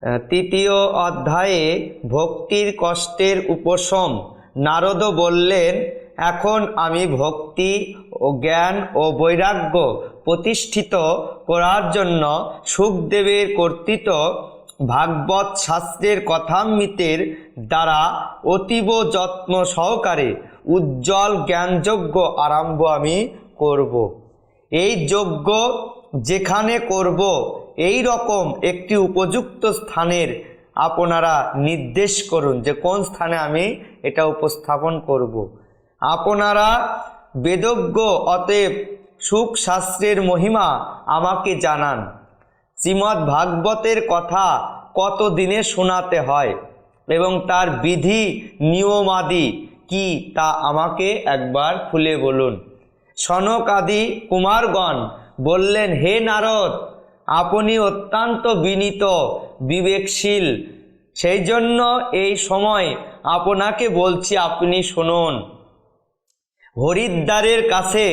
তৃতীয় অধ্যায়ে ভক্তির কষ্টের উপশম। নারদ বললেন, এখন আমি ভক্তি ও জ্ঞান ও বৈরাগ্য প্রতিষ্ঠিত করার জন্য শুকদেবের কর্তৃত ভাগবত শাস্ত্রের কথামৃতের দ্বারা অতীব যত্ন সহকারে উজ্জ্বল জ্ঞানযজ্ঞ আরম্ভ আমি করব। এই যজ্ঞ যেখানে করব এই রকম একটি উপযুক্ত স্থানের আপনারা নির্দেশ করুন, যে কোন স্থানে আমি এটা উপস্থাপন করব। আপনারা বেদজ্ঞ, অতএব সুখ শাস্ত্রের মহিমা আমাকে জানান। শ্রীমদ্ ভাগবতের কথা কত দিনে শোনাতে হয় এবং তার বিধি নিয়মাদি কি তা আমাকে একবার খুলে বলুন। সনক আদি কুমারগণ বললেন, হে নারদ, আপনি অত্যন্ত বিনীত বিবেকশীল, সেই জন্য এই সময় আপনাকে বলছি, আপনি শুনুন। হরিদ্বারের কাছে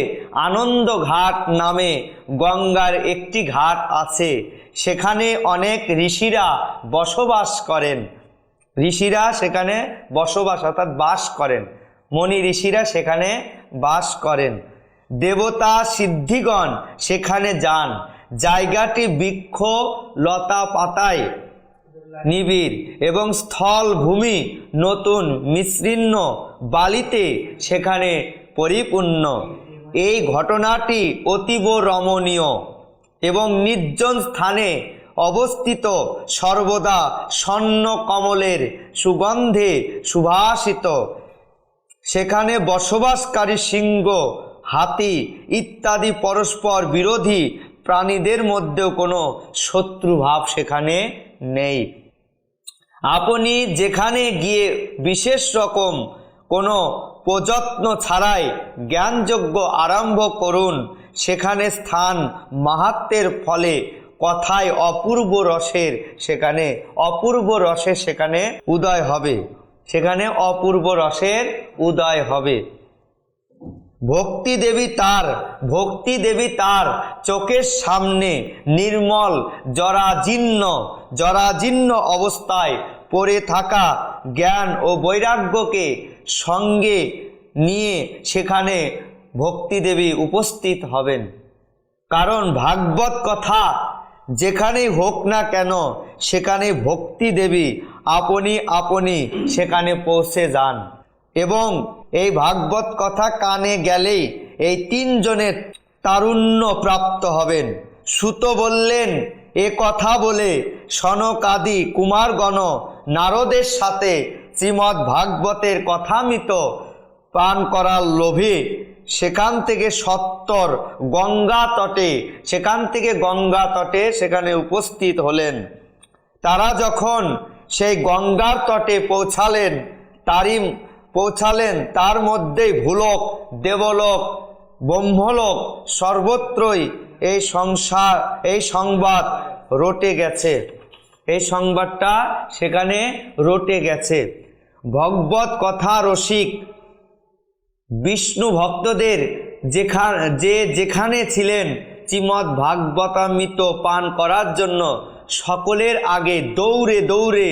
আনন্দ ঘাট নামে গঙ্গার একটি ঘাট আছে। সেখানে অনেক ঋষিরা বসবাস করেন। ঋষিরা সেখানে বসবাস অর্থাৎ বাস করেন, মনি ঋষিরা সেখানে বাস করেন। দেবতা সিদ্ধিগণ সেখানে যান। জায়গাটি বৃক্ষ লতা পাতায় নিবিড় এবং স্থল ভূমি নতুন মসৃণ বালিতে সেখানে পরিপূর্ণ। এই ঘটনাটি অতীব রমণীয় এবং নির্জন স্থানে অবস্থিত, সর্বদা স্বর্ণ কমলের সুগন্ধে সুভাষিত। সেখানে বসবাসকারী সিংহ, হাতি ইত্যাদি পরস্পর বিরোধী প্রাণীদের মধ্যেও কোনো শত্রুভাব সেখানে নেই। আপনি যেখানে গিয়ে বিশেষ রকম কোনো প্রযত্ন ছাড়াই জ্ঞানযজ্ঞ আরম্ভ করুন। সেখানে স্থান মাহাত্ম্যের ফলে কথায় অপূর্ব রসের সেখানে উদয় হবে। সেখানে অপূর্ব রসের উদয় হবে। ভক্তি দেবী তার চোখের সামনে নির্মল জরাজীর্ণ অবস্থায় পড়ে থাকা জ্ঞান ও বৈরাগ্যকে সঙ্গে নিয়ে সেখানে ভক্তি দেবী উপস্থিত হবেন। কারণ ভাগবত কথা যেখানেই হোক না কেন সেখানে ভক্তি দেবী আপনি সেখানে পৌঁছে যান এবং এই ভাগবত কথা কানে গেলেই এই তিনজনের তারুণ্য প্রাপ্ত হবেন। সুত বললেন, এ কথা বলে সনক আদি কুমারগণ নারদের সাথে শ্রীমদ্ ভাগবতের কথামৃত পান করার লোভে সেখান থেকে গঙ্গা তটে সেখানে উপস্থিত হলেন। তারা যখন সেই গঙ্গার তটে পৌঁছালেন তার মধ্যেই ভূলোক, দেবলোক, ব্রহ্মলোক সর্বত্রই এই সংবাদ রটে গেছে। এই সংবাদটা সেখানে রটে গেছে। ভগবত কথা রসিক বিষ্ণু ভক্তদের যেখানে ছিলেন শ্রীমদ্ ভাগবতামৃত পান করার জন্য সকলের আগে দৌড়ে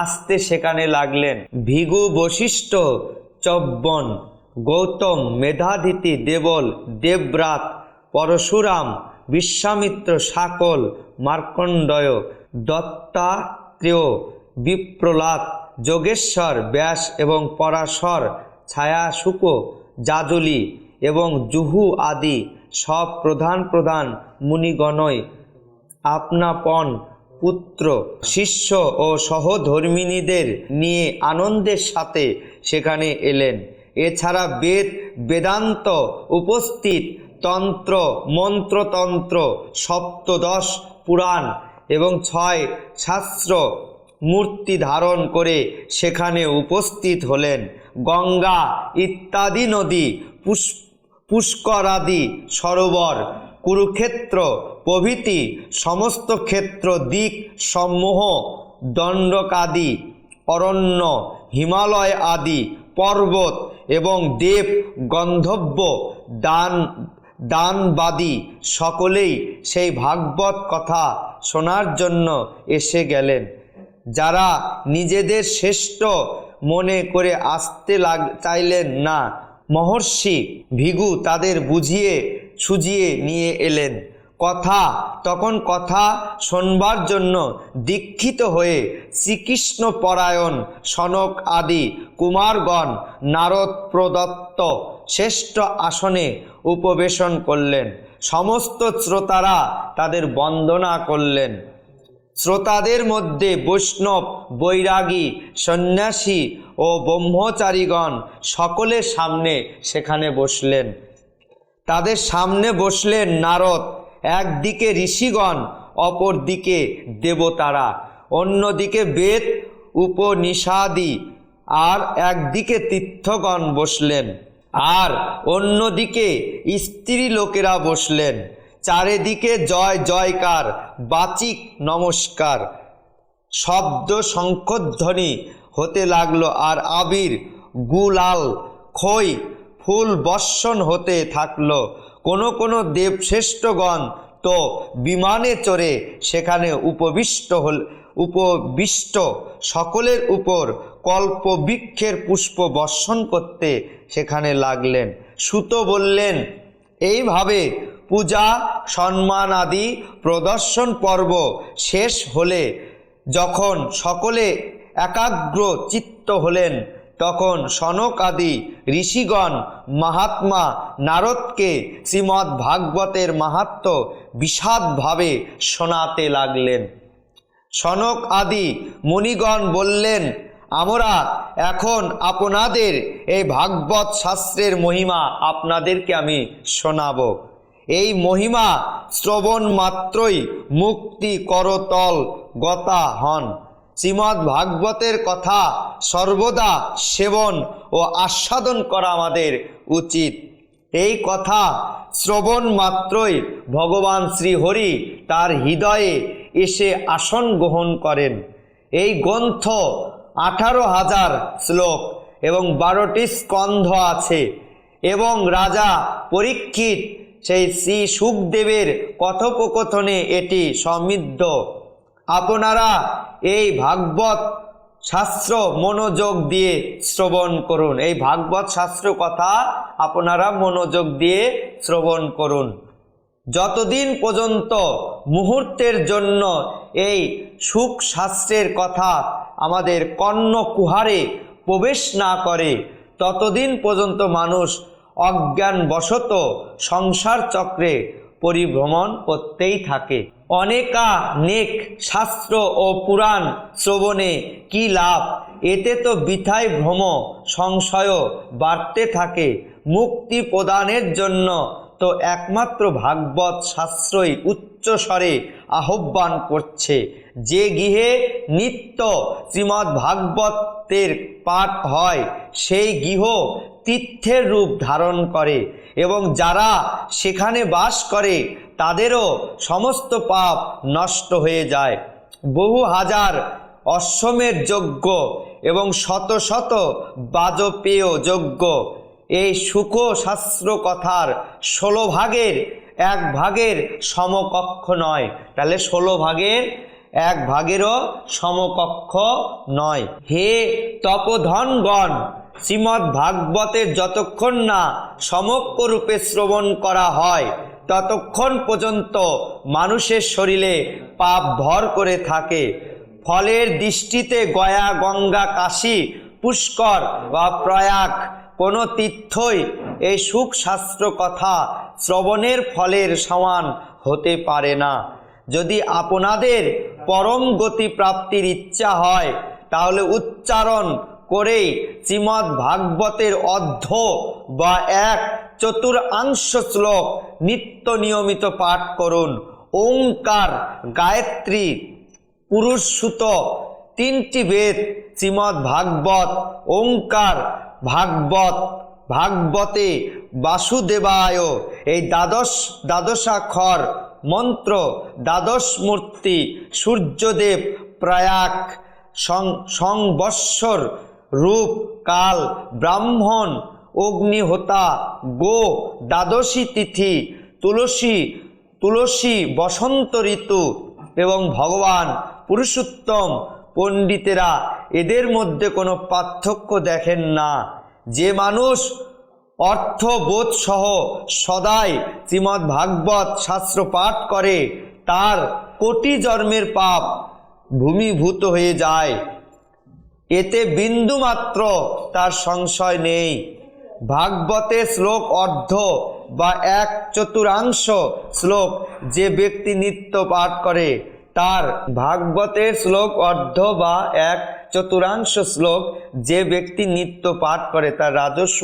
আসতে সেখানে লাগলেন। ভৃগু, বশিষ্ঠ, চব্বন, গৌতম, মেধাদিতি, দেবল, দেবব্রাত, পরশুরাম, বিশ্বামিত্র, শাকল, মার্কণ্ডেয়, দত্তাত্রেয়, বিপ্রলাদ, যোগেশ্বর, ব্যাস এবং পরাশর, ছায়াশুক, জাজলি এবং জুহু আদি সব প্রধান মুনিগণই আপনাপন পুত্র, শিষ্য ও সহধর্মিণীদের নিয়ে আনন্দের সাথে সেখানে এলেন। এছাড়া বেদান্ত উপস্থিত, তন্ত্র, মন্ত্রতন্ত্র, সপ্তদশ পুরাণ এবং 6 শাস্ত্র মূর্তি ধারণ করে সেখানে উপস্থিত হলেন। গঙ্গা ইত্যাদি নদী, পুষ্করাদি সরোবর, কুরুক্ষেত্র প্রভৃতি সমস্ত ক্ষেত্র, দিক সমূহ, দণ্ডকাদি অরণ্য, হিমালয় আদি পর্বত এবং দেব, গন্ধর্ব, দানবাদী সকলেই সেই ভাগবত কথা শোনার জন্য এসে গেলেন। যারা নিজেদের শ্রেষ্ঠ মনে করে আসতে চাইলেন না, মহর্ষি ভৃগু তাদের বুঝিয়ে সুঝিয়ে নিয়ে এলেন। তখন কথা শোনবার জন্য দীক্ষিত হয়ে শ্রীকৃষ্ণ পরায়ণ সনক আদি কুমারগণ নারদ প্রদত্ত শ্রেষ্ঠ আসনে উপবেশন করলেন। সমস্ত শ্রোতারা তাদের বন্দনা করলেন। শ্রোতাদের মধ্যে বৈষ্ণব, বৈরাগী, সন্ন্যাসী ও ব্রহ্মচারীগণ সকলের সামনে সেখানে বসলেন। তাদের সামনে বসলেন নারদ, একদিকে ঋষিগণ, অপর দিকে দেবতারা, অন্যদিকে বেদ উপনিষাদি, আর একদিকে তীর্থগণ বসলেন, আর অন্যদিকে স্ত্রী লোকেরা বসলেন। চারিদিকে জয় জয়কার, বাচিক নমস্কার, শব্দ শঙ্খধ্বনি হতে লাগলো, আর আবির, গুলাল, খই, ফুল বর্ষণ হতে থাকলো। কোনো দেবশ্রেষ্ঠগণ তো বিমানে চড়ে সেখানে উপবিষ্ট সকলের উপর কল্পবৃক্ষের পুষ্প বর্ষণ করতে সেখানে লাগলেন। সুত বললেন, এইভাবে পূজা সম্মান আদি প্রদর্শন পর্ব শেষ হলে যখন সকলে একাগ্র চিত্ত হলেন, তখন সনক আদি ঋষিগণ মহাত্মা নারদকে শ্রীমদ্ ভাগবতের মাহাত্ম্য বিশদভাবে শোনাতে লাগলেন। সনক আদি মুনিগণ বললেন, আমরা এখন আপনাদের এই ভাগবত শাস্ত্রের মহিমা আপনাদেরকে আমি শোনাব। এই মহিমা শ্রবণ মাত্রই মুক্তি করতল গতা হন। শ্রীমদ্ ভাগবতের কথা সর্বদা সেবন ও আস্বাদন করা আমাদের উচিত। এই কথা শ্রবণ মাত্রই ভগবান শ্রীহরি তার হৃদয়ে এসে আসন গ্রহণ করেন। এই গ্রন্থ 18,000 শ্লোক এবং 12টি স্কন্ধ আছে, এবং রাজা পরীক্ষিত সেই শ্রী সুখদেবের কথোপকথনে এটি সমৃদ্ধ। আপনারা এই ভাগবত শাস্ত্র মনোযোগ দিয়ে শ্রবণ করুন। এই ভাগবত শাস্ত্র কথা আপনারা মনোযোগ দিয়ে শ্রবণ করুন। যতদিন পর্যন্ত মুহূর্তের জন্য এই সুখ শাস্ত্রের কথা আমাদের কর্ণকুহারে প্রবেশ না করে, ততদিন পর্যন্ত মানুষ অজ্ঞানবশত সংসার চক্রে পরিভ্রমণ করতেই থাকে। অনেক শাস্ত্র ও পুরাণ শ্রবণে কি লাভ? এতে তো বৃথায় ভ্রম সংশয় বাড়তে থাকে। মুক্তি প্রদানের জন্য তো একমাত্র ভাগবত শাস্ত্রই উচ্চস্বরে আহ্বান করছে। যে গৃহে নিত্য শ্রীমদ্ ভাগবতের পাঠ হয়, সেই গৃহ তীর্থের রূপ ধারণ করে, এবং যারা সেখানে বাস করে তাদেরও সমস্ত পাপ নষ্ট হয়ে যায়। বহু হাজার অশ্বমেধ যজ্ঞ এবং শত শত বাজপেয় যজ্ঞ এই সুখ শাস্ত্র কথার 16 ভাগের 1 ভাগের সমকক্ষ নয়। তাহলে 16 ভাগের 1 ভাগেরও সমকক্ষ নয়। হে তপোধনগণ, শ্রীমদ্ ভাগবতের যতক্ষণ না সমগ্র রূপে শ্রবণ করা হয়, ততক্ষণ পর্যন্ত মানুষের শরীরে পাপ ভর করে থাকে। ফলের দৃষ্টিতে গয়া, গঙ্গা, কাশী, পুষ্কর বা প্রয়াগ কোনো তীর্থই এই সুখ শাস্ত্র কথা শ্রবণের ফলের সমান হতে পারে না। যদি আপনাদের পরম গতি প্রাপ্তির ইচ্ছা হয়, তাহলে উচ্চারণ করেই শ্রীমদ্ ভাগবতের অর্ধ বা 1/4 শ্লোক নিত্য নিয়মিত পাঠ করুন। ওঙ্কার, গায়ত্রী, পুরুষসূত 3টি বেদ, শ্রীমদ্ ভাগবত, ওঙ্কার, ভাগবতে বাসুদেবায়, এই দ্বাদশাক্ষর মন্ত্র, 12 মূর্তি, সূর্যদেব, প্রয়াগ, সংবৎসর, রূপ, কাল, ব্রাহ্মণ, অগ্নিহোতা, গো, দ্বাদশী তিথি, তুলসী, বসন্ত ঋতু এবং ভগবান পুরুষোত্তম পণ্ডিতেরা এদের মধ্যে কোনো পার্থক্য দেখেন না। যে মানুষ অর্থবোধ সহ সদাই শ্রীমদ্ ভাগবত শাস্ত্র পাঠ করে তার কোটি জন্মের পাপ ভূমীভূত হয়ে যায়, এতে বিন্দুমাত্র তার সংশয় নেই। ভাগবতের শ্লোক অর্ধ বা 1/4 শ্লোক যে ব্যক্তি নিত্য পাঠ করে তার ভাগবতের শ্লোক অর্ধ বা 1/4 শ্লোক যে ব্যক্তি নিত্য পাঠ করে তার রাজস্ব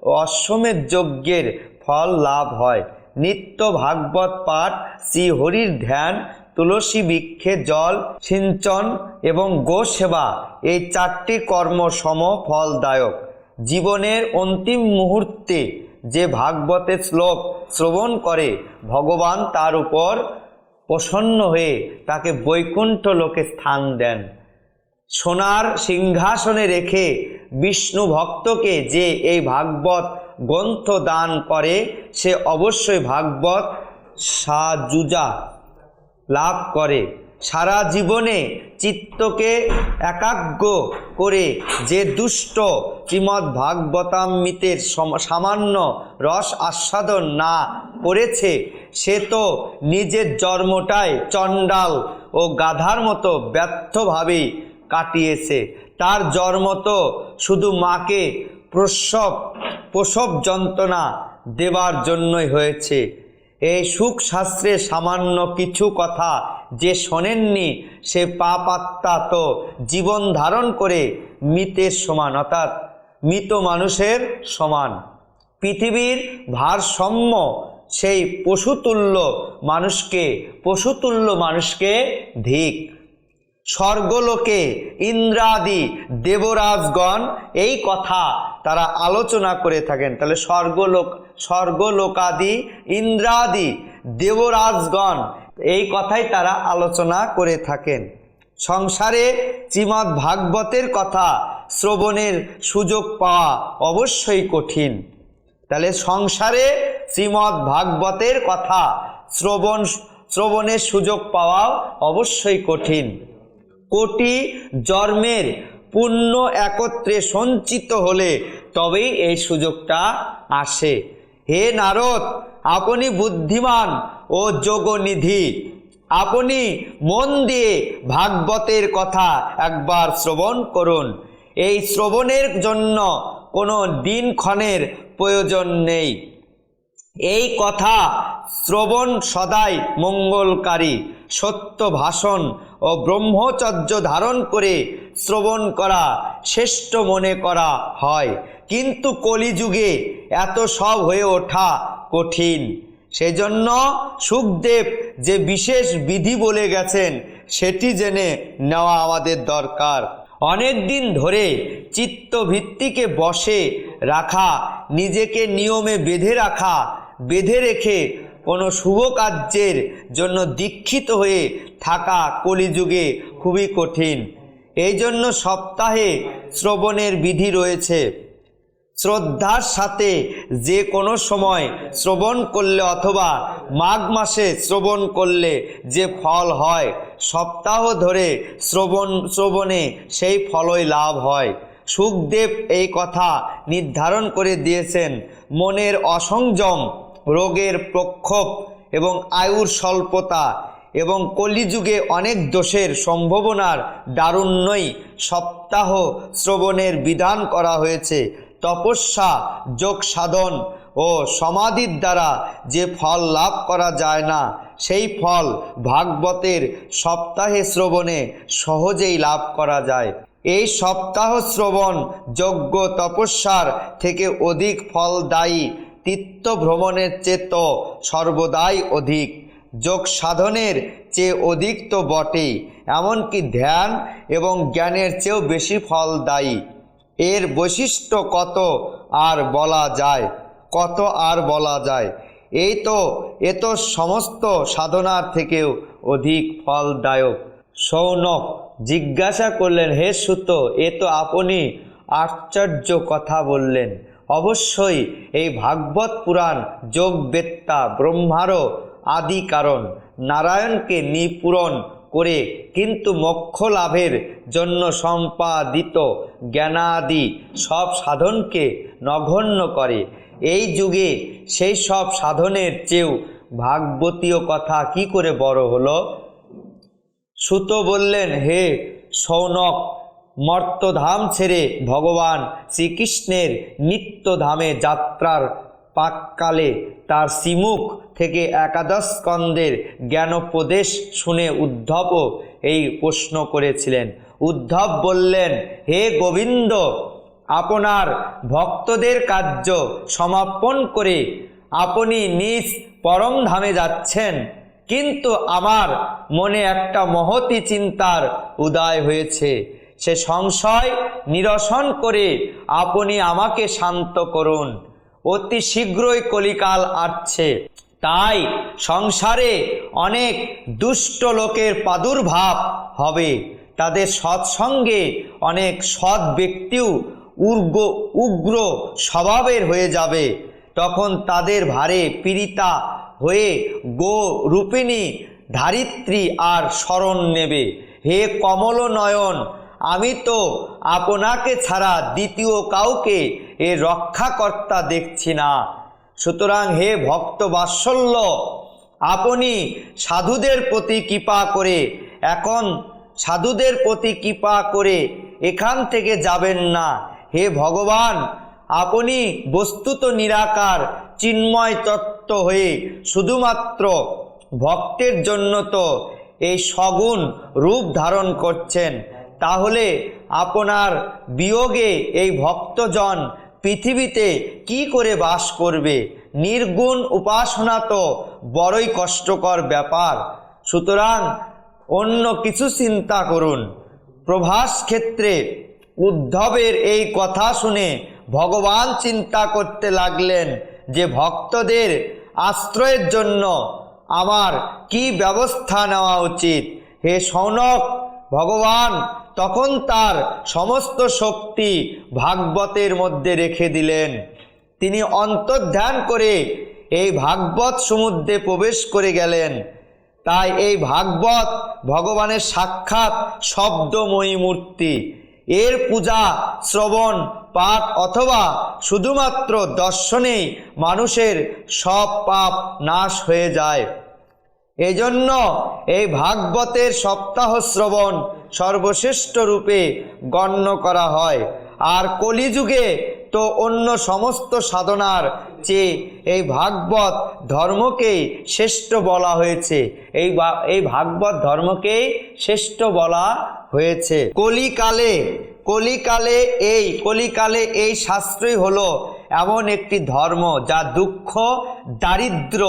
ও অশ্বমেধ যজ্ঞের ফল লাভ হয়। নিত্য ভাগবত পাঠ, শ্রীহরির ধ্যান, তুলসী বৃক্ষে জল সিঞ্চন এবং গো সেবা, এই 4টি কর্ম সম ফলদায়ক। জীবনের অন্তিম মুহূর্তে যে ভাগবতের শ্লোক শ্রবণ করে ভগবান তার উপর প্রসন্ন হয়ে তাকে বৈকুণ্ঠ লোকে স্থান দেন। সোনার সিংহাসনে রেখে বিষ্ণু ভক্তকে যে এই ভাগবত গ্রন্থ দান করে সে অবশ্যই ভাগবত সাজুজা লাভ করে। সারা জীবনে চিত্তকে একাগ্র করে যে দুষ্ট শ্রীমদ্ ভাগবতামৃতের সামান্য রস আস্বাদন না করেছে সে তো নিজের জন্মটাই চণ্ডাল ও গাধার মতো ব্যর্থভাবেই কাটিয়েছে। তার জন্ম তো শুধু মাকে প্রসব যন্ত্রণা দেবার জন্যই হয়েছে। এই সুখ শাস্ত্রে সামান্য কিছু কথা যে শোনেননি সে পাপাত্মা তো জীবন ধারণ করে মৃতের সমান, অর্থাৎ মৃত মানুষের সমান। পৃথিবীর ভারসাম্য সেই পশুতুল্য মানুষকে ধিক। স্বর্গলোকে ইন্দ্রাদি দেবরাজগণ এই কথা তারা আলোচনা করে থাকেন। তাহলে স্বর্গলোকাদি ইন্দ্রাদি দেবরাজগণ এই কথাই তারা আলোচনা করে থাকেন। সংসারে শ্রীমদ্ ভাগবতের কথা শ্রবণের সুযোগ পাওয়া অবশ্যই কঠিন। তাহলে সংসারে শ্রীমদ্ ভাগবতের কথা শ্রবণের সুযোগ পাওয়া অবশ্যই কঠিন। কোটি জন্মের পুণ্য একত্রে সঞ্চিত হলে তবেই এই সুযোগটা আসে। হে নারদ, আপনি বুদ্ধিমান ও যোগনিধি, আপনি মন দিয়ে ভাগবতের কথা একবার শ্রবণ করুন। এই শ্রবণের জন্য কোনো দিনক্ষণের প্রয়োজন নেই। এই কথা শ্রবণ সদাই মঙ্গলকারী। সত্য ভাষণ ও ব্রহ্মচর্য ধারণ করে শ্রবণ করা শ্রেষ্ঠ মনে করা হয়, কিন্তু কলিযুগে এত সব হয়ে ওঠা কঠিন। সেজন্য সুখদেব যে বিশেষ বিধি বলে গেছেন সেটি জেনে নেওয়া আমাদের দরকার। অনেক দিন ধরে চিত্তভিত্তিকে বশে রাখা, নিজেকে নিয়মে বেঁধে রেখে কোনো শুভ কার্যের জন্য দীক্ষিত হয়ে থাকা কলিযুগে খুবই কঠিন। এই জন্য সপ্তাহে শ্রবণের বিধি রয়েছে। শ্রদ্ধার সাথে যে কোনো সময় শ্রবণ করলে অথবা মাঘ মাসে শ্রবণ করলে যে ফল হয় সপ্তাহ ধরে শ্রবণে সেই ফলই লাভ হয়। সুখদেব এই কথা নির্ধারণ করে দিয়েছেন। মনের অসংযম, রোগের প্রকোপ এবং আয়ুর স্বল্পতা এবং কলিযুগে অনেক দোষের সম্ভাবনার দারুণ্যই সপ্তাহ শ্রবণের বিধান করা হয়েছে। তপস্যা, যোগ সাধন ও সমাধির দ্বারা যে ফল লাভ করা যায় না সেই ফল ভাগবতের সপ্তাহে শ্রবণে সহজেই লাভ করা যায়। এই সপ্তাহ শ্রবণ যজ্ঞ তপস্যার থেকে অধিক ফলদায়ী, তীর্থ ভ্রমণের চেয়ে তো সর্বদাই অধিক, যোগ সাধনের চেয়ে অধিক তো বটেই, এমনকি ধ্যান এবং জ্ঞানের চেয়েও বেশি ফলদায়ী। এর বৈশিষ্ট্য কত আর বলা যায়। এ তো সমস্ত সাধনার থেকেও অধিক ফলদায়ক। শৌনক জিজ্ঞাসা করলেন, হে সুত, এ তো আপনি আশ্চর্য কথা বললেন। অবশ্যই এই ভাগবত পুরাণ যোগবেত্তা ব্রহ্মারও আদি কারণ, নারায়ণকে নিপূরণ করে কিন্তু মোক্ষ লাভের জন্য সম্পাদিত জ্ঞানাদি সব সাধনকে নগণ্য করে। এই যুগে সেই সব সাধনের চেয়েও ভাগবতীয় কথা কি করে বড় হলো? সুত বললেন, হে শৌনক, মর্তধাম ছেড়ে ভগবান শ্রীকৃষ্ণের নিত্যধামে যাত্রার পাককালে তার শ্রীমুখ থেকে একাদশ স্কন্দের জ্ঞানোপদেশ শুনে উদ্ধবও এই প্রশ্ন করেছিলেন। উদ্ধব বললেন, হে গোবিন্দ, আপনার ভক্তদের কার্য সমাপন করে আপনি নিজ পরমধামে যাচ্ছেন, কিন্তু আমার মনে একটা মহতী চিন্তার উদয় হয়েছে। সে সংশয় নিরসন করে আপনি আমাকে শান্ত করুন। অতি শীঘ্রই কলিকাল আসছে, তাই সংসারে অনেক দুষ্ট লোকের প্রাদুর্ভাব হবে। তাদের সৎসঙ্গে অনেক সৎ ব্যক্তিও উগ্র স্বভাবের হয়ে যাবে। তখন তাদের ভারে পীড়িতা হয়ে গো রূপিণী ধারিত্রী আর শরণ নেবে। হে কমল নয়ন, আমি তো আপনাকে ছাড়া দ্বিতীয় কাউকে এ রক্ষাকর্তা দেখছি না। সুতরাং হে ভক্ত বাৎসল্য, আপনি সাধুদের প্রতি কৃপা করে এখান থেকে যাবেন না। হে ভগবান, আপনি বস্তুত নিরাকার চিন্ময় তত্ত্ব হয়ে শুধুমাত্র ভক্তের জন্য তো এই সগুণ রূপ ধারণ করছেন। তাহলে আপনার বিয়োগে এই ভক্তজন পৃথিবীতে কি করে বাস করবে? নির্গুণ উপাসনা তো বড়ই কষ্টকর ব্যাপার। সুতরাং অন্য কিছু চিন্তা করুন। প্রভাস ক্ষেত্রে উদ্ধবের এই কথা শুনে ভগবান চিন্তা করতে লাগলেন যে ভক্তদের আশ্রয়ের জন্য আমার কি ব্যবস্থা নেওয়া উচিত। হে শৌনক, ভগবান তখন তার সমস্ত শক্তি ভাগবতের মধ্যে রেখে দিলেন। তিনি অন্তর্ধ্যান করে এই ভাগবত সমুদ্রে প্রবেশ করে গেলেন। তাই এই ভাগবত ভগবানের সাক্ষাৎ শব্দময়ী মূর্তি। এর পূজা, শ্রবণ, পাঠ অথবা শুধুমাত্র দর্শনেই মানুষের সব পাপ নাশ হয়ে যায়। এজন্য এই ভাগবতের সপ্তাহ শ্রবণ সর্বশ্রেষ্ঠ রূপে গণ্য করা হয়। আর কলিযুগে তো অন্য সমস্ত সাধনার চেয়ে এই ভাগবত ধর্মকেই শ্রেষ্ঠ বলা হয়েছে। এই ভাগবত ধর্মকেই শ্রেষ্ঠ বলা হয়েছে। কলিকালে এই শাস্ত্রই হলো এমন একটি ধর্ম যা দুঃখ, দারিদ্র,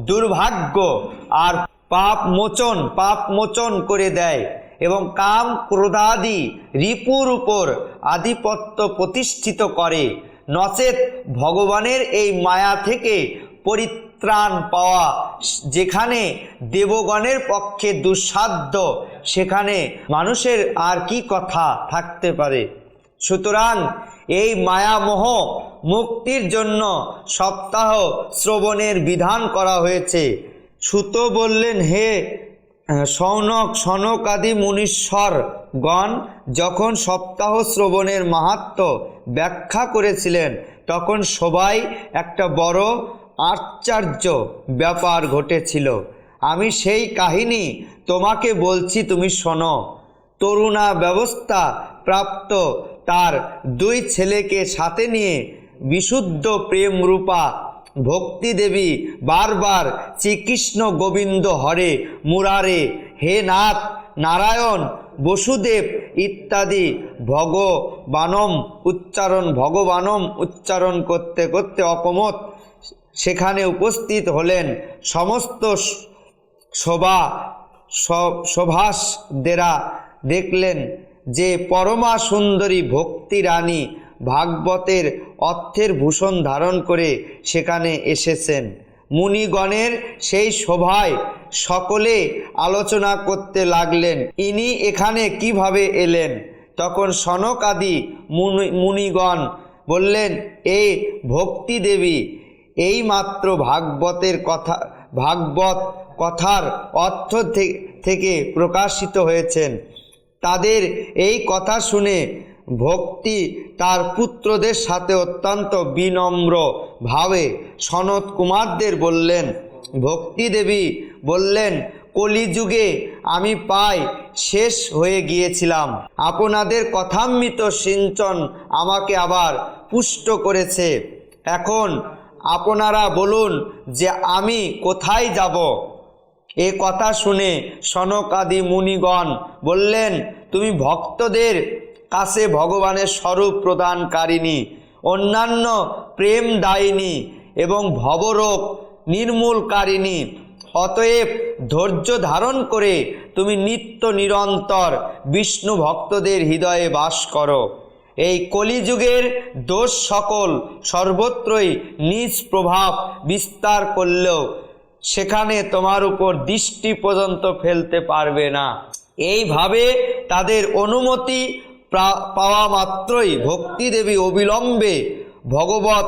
দুর্ভাগ্য আর পাপ মোচন করে দেয় এবং কাম ক্রোধাদি রিপুর উপর আধিপত্য প্রতিষ্ঠিত করে। নচেত ভগবানের এই মায়া থেকে পরিত্রাণ পাওয়া যেখানে দেবগণের পক্ষে দুঃসাধ্য, সেখানে মানুষের আর কি কথা থাকতে পারে। সুতরাং এই মায়ামোহ মুক্তির জন্য সপ্তাহ শ্রবণের বিধান করা হয়েছে। সুত বললেন, হে শৌনক, সনকাদি মুনীশ্বরগণ যখন সপ্তাহ শ্রবণের মাহাত্ম্য ব্যাখ্যা করেছিলেন, তখন সবাই একটা বড় আশ্চর্য ব্যাপার ঘটেছিল। আমি সেই কাহিনী তোমাকে বলছি, তুমি শোনো। তরুণাবস্থা প্রাপ্ত তার 2 ছেলেকে সাথে নিয়ে বিশুদ্ধ প্রেমরূপা ভক্তি দেবী বারবার শ্রীকৃষ্ণ গোবিন্দ হরে মুরারে, হে নাথ নারায়ণ বসুদেব ইত্যাদি ভগবানম উচ্চারণ করতে করতে অকমত সেখানে উপস্থিত হলেন। সমস্ত সভাসদেরা দেখলেন যে পরমা সুন্দরী ভক্তি রানী ভাগবতের অর্থের ভূষণ ধারণ করে সেখানে এসেছেন। মুনিগণের সেই সভায় সকলে আলোচনা করতে লাগলেন, ইনি এখানে কিভাবে এলেন? তখন সনক আদি মুনিগণ বললেন, এই ভক্তি দেবী এই মাত্র ভাগবত কথার অর্থ থেকে প্রকাশিত হয়েছেন। তাদের এই কথা শুনে ভক্তি তার পুত্রদের সাথে অত্যন্ত বিনম্র ভাবে সনত কুমারদের বললেন। ভক্তি দেবী বললেন, কলিযুগে আমি প্রায় শেষ হয়ে গিয়েছিলাম। আপনাদের কথামৃত সিঞ্চন আমাকে আবার পুষ্ট করেছে। এখন আপনারা বলুন যে আমি কোথায় যাব। এ কথা শুনে সনকাদি মুনিগণ বললেন, তুমি ভক্তদের কাছে ভগবানের স্বরূপ প্রদানকারিণী, অন্যান্য প্রেম দায়িনী এবং ভবরোগ নির্মূলকারিণী। অতএব ধৈর্য ধারণ করে তুমি নিত্য নিরন্তর বিষ্ণু ভক্তদের হৃদয়ে বাস করো। এই কলিযুগের দোষ সকল সর্বত্রই নিজ প্রভাব বিস্তার করলেও সেখানে তোমার উপর দৃষ্টি পর্যন্ত ফেলতে পারবে না। এইভাবে তাদের অনুমতি পাওয়া মাত্রই ভক্তি দেবী অবিলম্বে ভগবত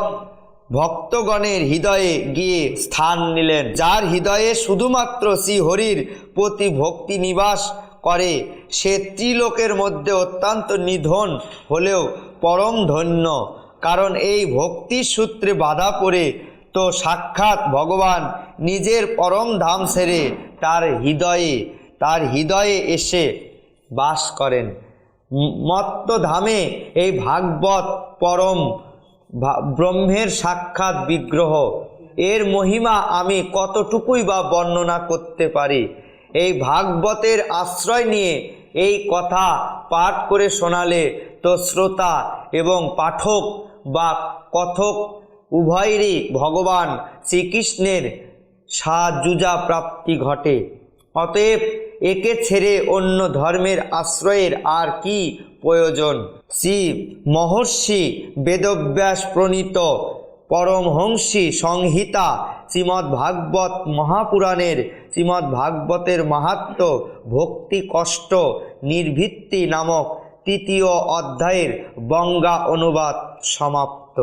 ভক্তগণের হৃদয়ে গিয়ে স্থান নিলেন। যার হৃদয়ে শুধুমাত্র শ্রীহরির প্রতি ভক্তি নিবাস করে সে ত্রিলোকের মধ্যে অত্যন্ত নিধন হলেও পরম ধন্য। কারণ এই ভক্তির সূত্রে বাধা পড়ে তো সাক্ষাৎ ভগবান নিজের পরম ধাম ছেড়ে তার হৃদয়ে এসে বাস করেন। মত্ত ধামে এই ভাগবত পরম ব্রহ্মের সাক্ষাৎ বিগ্রহ। এর মহিমা আমি কতটুকুই বা বর্ণনা করতে পারি। এই ভাগবতের আশ্রয় নিয়ে এই কথা পাঠ করে শোনালে তো শ্রোতা এবং পাঠক বা কথক উভয়েরই ভগবান শ্রীকৃষ্ণের সাযুজা প্রাপ্তি ঘটে। অতএব একে ছেড়ে অন্য ধর্মের আশ্রয়ের আর কি প্রয়োজন। শ্রী মহর্ষি বেদব্যাস প্রণীত পরমহংসী সংহিতা শ্রীমদ্ভাগবত মহাপুরাণের শ্রীমদ্ভাগবতের মাহাত্ম্য ভক্তি কষ্ট নির্বৃত্তি নামক তৃতীয় অধ্যায়ের বঙ্গা অনুবাদ সমাপ্ত।